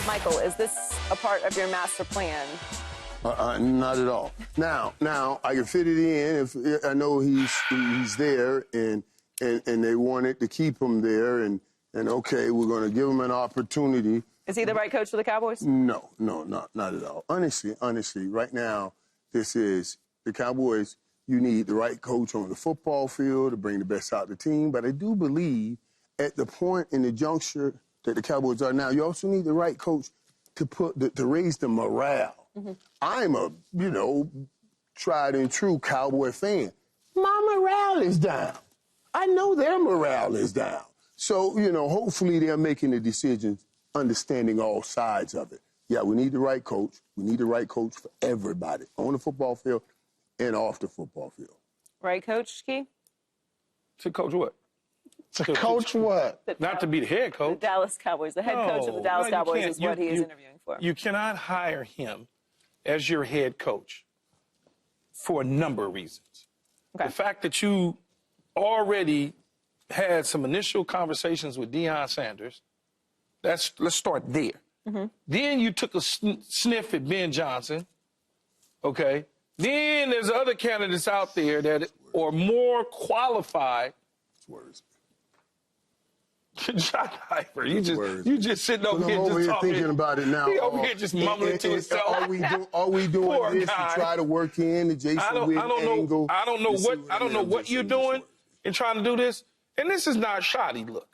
Michael, is this a part of your master plan? Not at all. Now I can fit it in if I know he's there and they wanted to keep him there and okay, we're going to give him an opportunity. Is he the right coach for the Cowboys? No, not at all. Honestly, right now, this is the Cowboys. You need the right coach on the football field to bring the best out of the team. But I do believe at the point in the juncture that the Cowboys are now, you also need the right coach to raise the morale. Mm-hmm. I'm a, tried and true Cowboy fan. My morale is down. I know their morale is down. So, hopefully they're making the decisions understanding all sides of it. Yeah, we need the right coach. We need the right coach for everybody on the football field and off the football field. Right coach, Key? To coach what? To coach what? Not to be the head coach. The Dallas Cowboys. The head coach of the Dallas Cowboys is what he is interviewing for. You cannot hire him as your head coach for a number of reasons. Okay. The fact that you already had some initial conversations with Deion Sanders, let's start there. Mm-hmm. Then you took a sniff at Ben Johnson, okay? Then there's other candidates out there that are more qualified. Schottenheimer, you just sitting over here just talking. Thinking about it now. He over here just mumbling to himself. Are we doing this to try to work in the Jason Witten angle? I don't know what you're doing in trying to do this. And this is not shoddy. Look,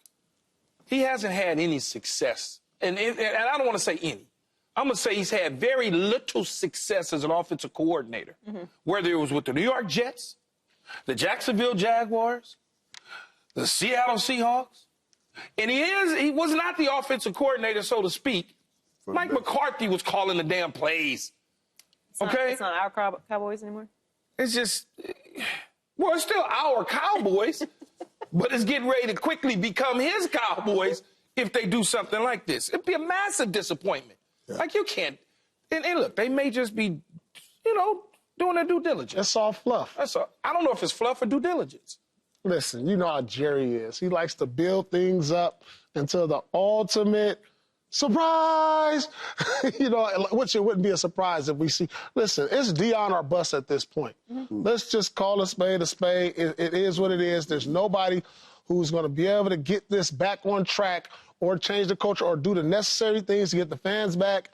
he hasn't had any success, and I don't want to say any. I'm going to say he's had very little success as an offensive coordinator, whether it was with the New York Jets, the Jacksonville Jaguars, the Seattle Seahawks. And he was not the offensive coordinator, so to speak. Mike McCarthy was calling the damn plays. It's not our Cowboys anymore? It's just, well, it's still our Cowboys, but it's getting ready to quickly become his Cowboys if they do something like this. It'd be a massive disappointment. Yeah. Like, you can't. And look, they may just be, doing their due diligence. It's all fluff. That's all. I don't know if it's fluff or due diligence. Listen, you know how Jerry is. He likes to build things up until the ultimate surprise. Which it wouldn't be a surprise if we see. Listen, it's Deion or bust at this point. Mm-hmm. Let's just call a spade a spade. It is what it is. There's nobody who's going to be able to get this back on track or change the culture or do the necessary things to get the fans back,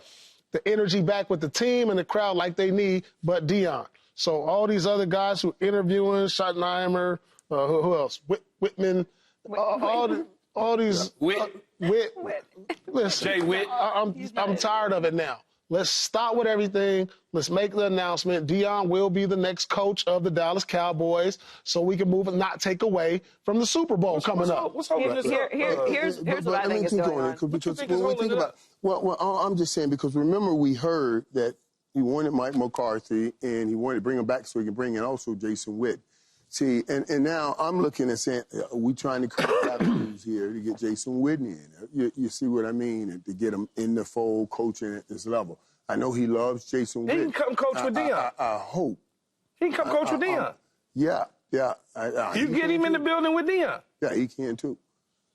the energy back with the team and the crowd like they need, but Deion. So all these other guys who interviewing, Schottenheimer, who else? Whitman, all these. Listen, Jay Witt. I'm tired of it now. Let's stop with everything. Let's make the announcement. Deion will be the next coach of the Dallas Cowboys, so we can move and not take away from the Super Bowl coming up. Here's what I think is going on. Well, I'm just saying, because remember we heard that he wanted Mike McCarthy and he wanted to bring him back so he can bring in also Jason Witten. See, and now I'm looking and saying, are we trying to create avenues here to get Jason Witten in? You see what I mean? And to get him in the fold, coaching at this level. I know he loves Jason Witten. He can come coach with Deion. I hope. He can come coach with Deion. Yeah. You get him in the building with Deion. Yeah, he can too.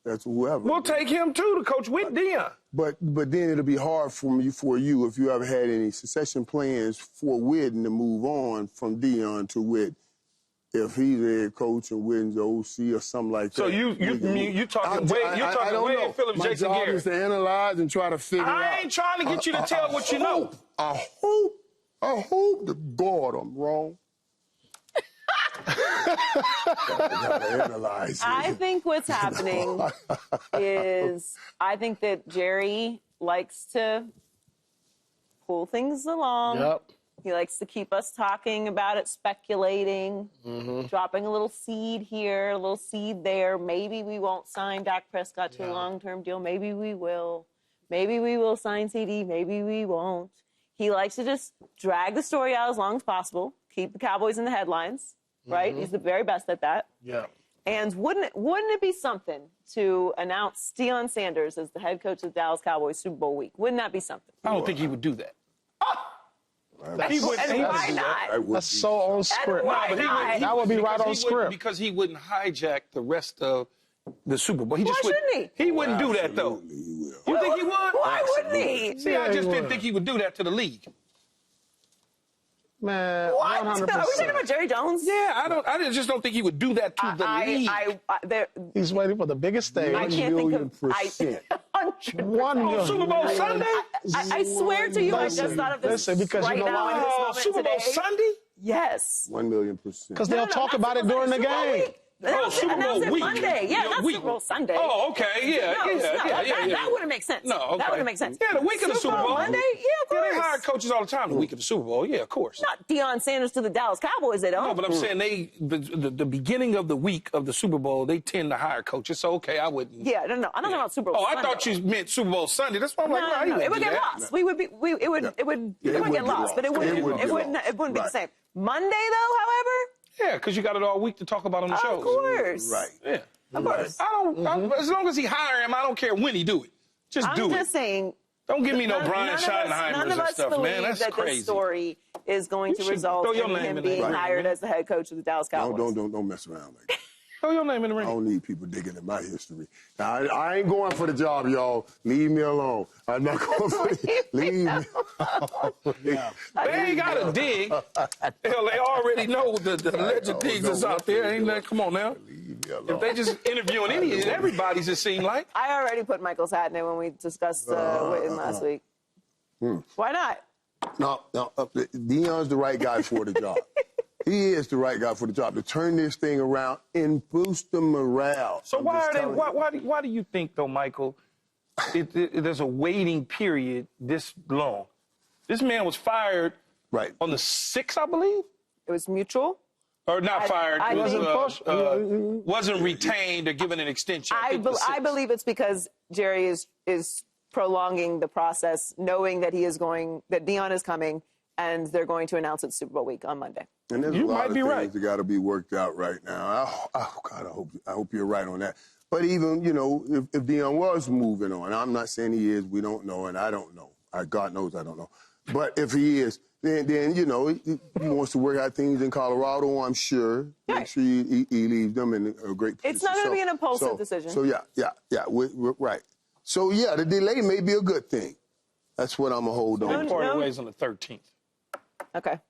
That's whoever. We'll take him too to coach with Deion. But then it'll be hard for you if you ever had any succession plans for Witten to move on from Deion to Witten. If he's a head coach and wins the OC or something like that. So you talking Wade Phillips, Jason Garrett. My job is to analyze and try to figure out. I ain't trying to get you to tell what you know. I hope to God I'm wrong. Gotta analyze it. I think what's happening is I think that Jerry likes to pull things along. Yep. He likes to keep us talking about it, speculating, dropping a little seed here, a little seed there. Maybe we won't sign Dak Prescott to a long-term deal. Maybe we will. Maybe we will sign CD. Maybe we won't. He likes to just drag the story out as long as possible, keep the Cowboys in the headlines, right? He's the very best at that. Yeah. And wouldn't it be something to announce Deion Sanders as the head coach of the Dallas Cowboys Super Bowl week? Wouldn't that be something? I don't think he would do that. Why not? That's so on script. That would be right on script. Because he wouldn't hijack the rest of the Super Bowl. He Why just shouldn't he? He wouldn't do that, though. Absolutely, he will. You think he would? Why wouldn't he? See, I just didn't think he would do that to the league. Man, What? 100%. Are we talking about Jerry Jones? Yeah, I just don't think he would do that to the league. He's waiting for the biggest stage. I can't think of 1,000,000%. 1 million. Super Bowl Sunday? I swear to you, I just thought of this Listen, because right you know now why? in this moment Super Bowl today. Sunday? Yes. 1,000,000%. Because they'll talk about it during the game. Super Bowl week. Monday. Yeah, not week. Super Bowl Sunday. Oh, okay, yeah. That wouldn't make sense. No, okay. That wouldn't make sense. Yeah, the week of the Super Bowl. Monday? Yeah, of course. Yeah, they hire coaches all the time the week of the Super Bowl. Yeah, of course. Not Deion Sanders to the Dallas Cowboys, they don't. No, but I'm saying the beginning of the week of the Super Bowl, they tend to hire coaches. So, okay, I wouldn't. Yeah, no. I'm not talking about Super Bowl Sunday. I thought you meant Super Bowl Sunday. That's why I'm like, No, it would get lost. We would be. It would get lost, but it wouldn't be the same. Monday, though, however. Yeah, because you got it all week to talk about on the show. Of course. Right. Yeah. Of course. As long as he hire him, I don't care when he do it. Just do it. I'm just saying. Don't give me no Brian Schottenheimer None of and us stuff, believe man. That's that crazy. this story is going to result throw your in name him in the being ring, hired man. as the head coach of the Dallas Cowboys. Don't mess around like that. Throw your name in the I ring. don't need people digging in my history. Now, I ain't going for the job, y'all. Leave me alone. I'm not going for it. Leave me alone. They ain't got to dig. Hell, they already know the alleged things that's out there. Ain't that? Come on now. Leave me alone. If they just interviewing everybody's, it seemed like. I already put Michael's hat in it when we discussed Witten last week. Why not? No, Deion's the right guy for the job. He is the right guy for the job to turn this thing around and boost the morale. So why do you think, though, Michael, there's a waiting period this long? This man was fired on the 6th, I believe? It was mutual. Or not fired. Wasn't retained or given an extension. I believe it's because Jerry is prolonging the process, knowing that Deion is coming, and they're going to announce it Super Bowl week on Monday. And there's a lot of things that got to be worked out right now. God, I hope you're right on that. But even, if Deion was moving on, I'm not saying he is. We don't know, and I don't know. God knows I don't know. But if he is, then he wants to work out things in Colorado, I'm sure. Right. Make sure he leaves them in a great position. It's not going to be an impulsive decision. So, we're right. So, the delay may be a good thing. That's what I'm going to hold on. Parted ways on the 13th. Okay.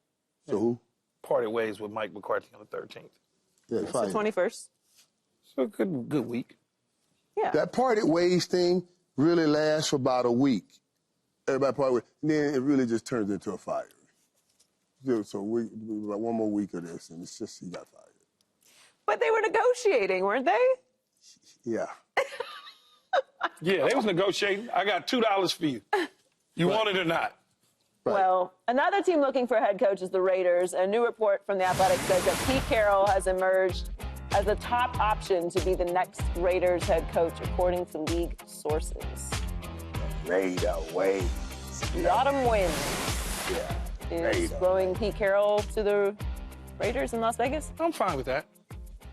So who? Parted ways with Mike McCarthy on the 13th. Yeah, It's the 21st. So a good week. Yeah. That parted ways thing really lasts for about a week. Everybody parted ways. Then it really just turns into a fire. So about one more week of this, and it's just he got fired. But they were negotiating, weren't they? Yeah. Yeah, they was negotiating. I got $2 for you. You want it or not? Right. Well, another team looking for a head coach is the Raiders. A new report from The Athletic says that Pete Carroll has emerged as a top option to be the next Raiders head coach, according to league sources. Raider ways. The autumn wind is Raider. blowing Pete Carroll to the Raiders in Las Vegas. I'm fine with that.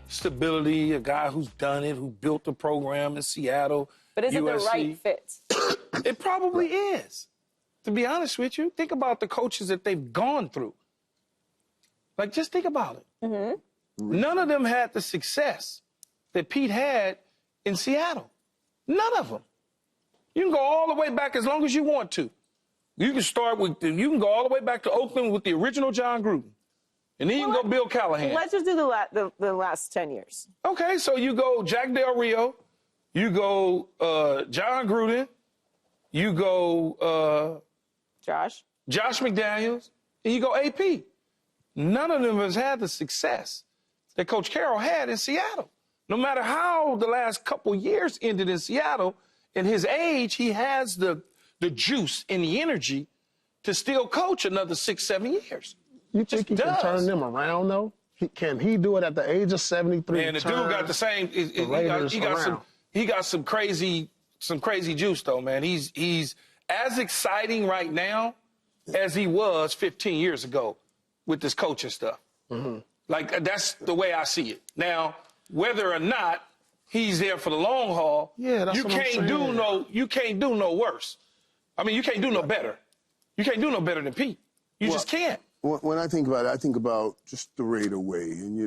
Stability, a guy who's done it, who built the program in Seattle. But is it the USC. right fit? It probably is. To be honest with you, think about the coaches that they've gone through. Like, just think about it. Mm-hmm. None of them had the success that Pete had in Seattle. None of them. You can go all the way back as long as you want to. You can go all the way back to Oakland with the original John Gruden. And then you can go Bill Callahan. Let's just do the last 10 years. Okay, so you go Jack Del Rio, you go John Gruden, you go Josh McDaniels, and you go AP. None of them has had the success that Coach Carroll had in Seattle. No matter how the last couple years ended in Seattle, in his age, he has the juice and the energy to still coach another 6-7 years. You think he can turn them around, though? Can he do it at the age of 73? Man, the dude got the same. He got some crazy juice, though, man. He's as exciting right now as he was 15 years ago with this coaching stuff. Mm-hmm. Like, that's the way I see it. Now, whether or not he's there for the long haul, you can't do no worse. I mean, you can't do no better. You can't do no better than Pete. You just can't. When I think about it, I think about just the Raider way, and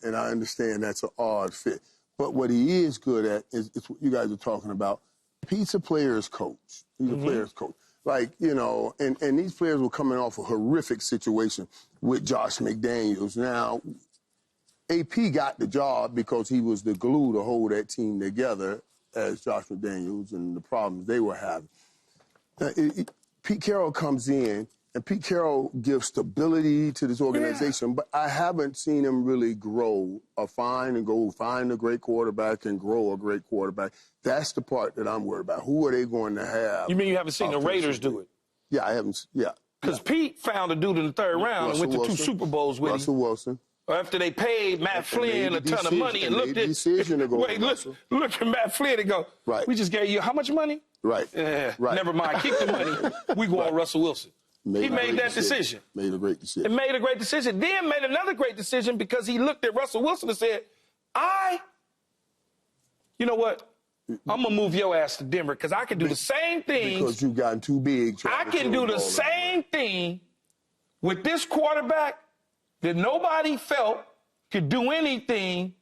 and I understand that's an odd fit. But what he is good at is what you guys are talking about. Pete's a player's coach. He's a player's coach. Like, you know, and these players were coming off a horrific situation with Josh McDaniels. Now, AP got the job because he was the glue to hold that team together as Josh McDaniels and the problems they were having. Pete Carroll comes in, and Pete Carroll gives stability to this organization, but I haven't seen him really grow or find a great quarterback and grow a great quarterback. That's the part that I'm worried about. Who are they going to have? You mean you haven't seen the Raiders do it? Yeah, I haven't. Yeah. Because Pete found a dude in the third round and went to 2 Super Bowls with Russell Wilson. After they paid Matt Flynn a ton of money and looked at look at Matt Flynn and go, right. We just gave you how much money? Right. Right. Never mind. Keep the money. We go on Russell Wilson. He made that decision. Made a great decision. And made a great decision. Then made another great decision because he looked at Russell Wilson and said, you know what? I'm going to move your ass to Denver because I can do the same thing. Because you've gotten too big. I can do the same thing with this quarterback that nobody felt could do anything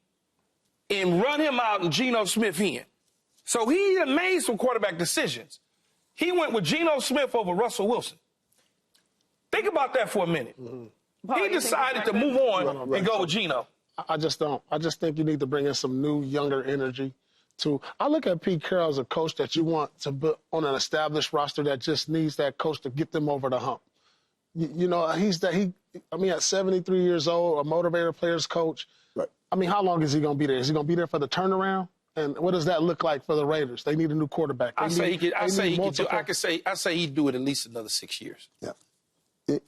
and run him out and Geno Smith in. So he made some quarterback decisions. He went with Geno Smith over Russell Wilson. Think about that for a minute. He decided to move on and go with Geno. I just don't. I just think you need to bring in some new, younger energy. I look at Pete Carroll as a coach that you want to put on an established roster that just needs that coach to get them over the hump. You know, at 73 years old, a motivator players coach. Right. I mean, how long is he going to be there? Is he going to be there for the turnaround? And what does that look like for the Raiders? They need a new quarterback. I say he'd do it at least another 6 years. Yeah.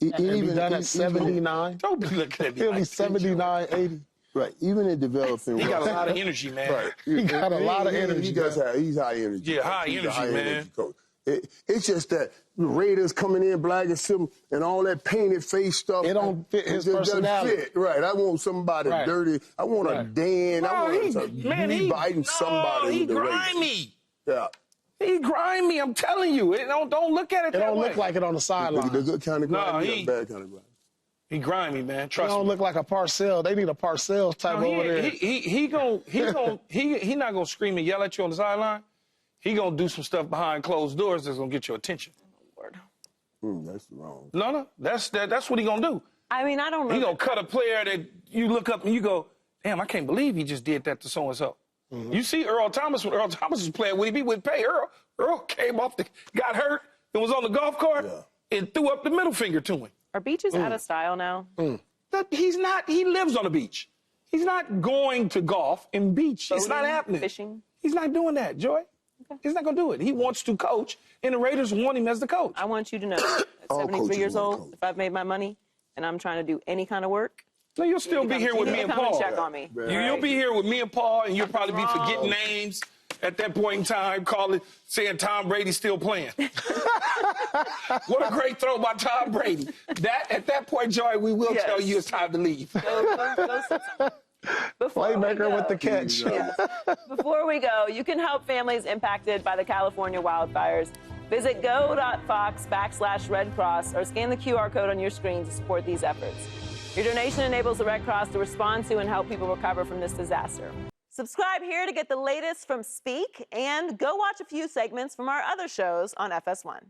He'll be done at 79. Don't be looking at me. He'll be 79, 80. Right. Even in developing. He got a lot of energy, man. Right. He got a lot of energy. He's high energy. Yeah, high energy, man. Coach. It's just that the Raiders coming in black and silver and all that painted face stuff. It don't fit his personality. Fit. Right. I want somebody dirty. I want a Dan. I want me biting somebody. He grimy. Yeah. He grimy. I'm telling you. Don't look at it that way. It don't look like it on the sideline. The good kind of grimy, the bad kind of grimy. He grimy, man. Trust me. He don't look like a Parcells. They need a Parcells type over there. He not gonna scream and yell at you on the sideline. He gonna do some stuff behind closed doors that's gonna get your attention. Lord. That's wrong. No, that's what he gonna do. I mean, I don't know. He gonna cut a player that you look up and you go, damn, I can't believe he just did that to so and so. You see Earl Thomas when Earl Thomas was playing with him, he wouldn't pay Earl. Earl came off got hurt and was on the golf cart and threw up the middle finger to him. Are beaches out of style now? He's not. He lives on the beach. He's not going to golf and beach. It's not happening. Fishing? He's not doing that, Joy. Okay. He's not going to do it. He wants to coach, and the Raiders want him as the coach. I want you to know, at 73 years old, if I've made my money and I'm trying to do any kind of work, no, you'll still be here with me and Paul. Check on me. You'll be here with me and Paul, and you'll probably be forgetting names at that point in time, saying Tom Brady's still playing. What a great throw by Tom Brady. At that point, Joy, we will tell you it's time to leave. Go sit somewhere. Playmaker with the catch. Yes. Before we go, you can help families impacted by the California wildfires. Visit go.fox/Red Cross or scan the QR code on your screen to support these efforts. Your donation enables the Red Cross to respond to and help people recover from this disaster. Subscribe here to get the latest from Speak and go watch a few segments from our other shows on FS1.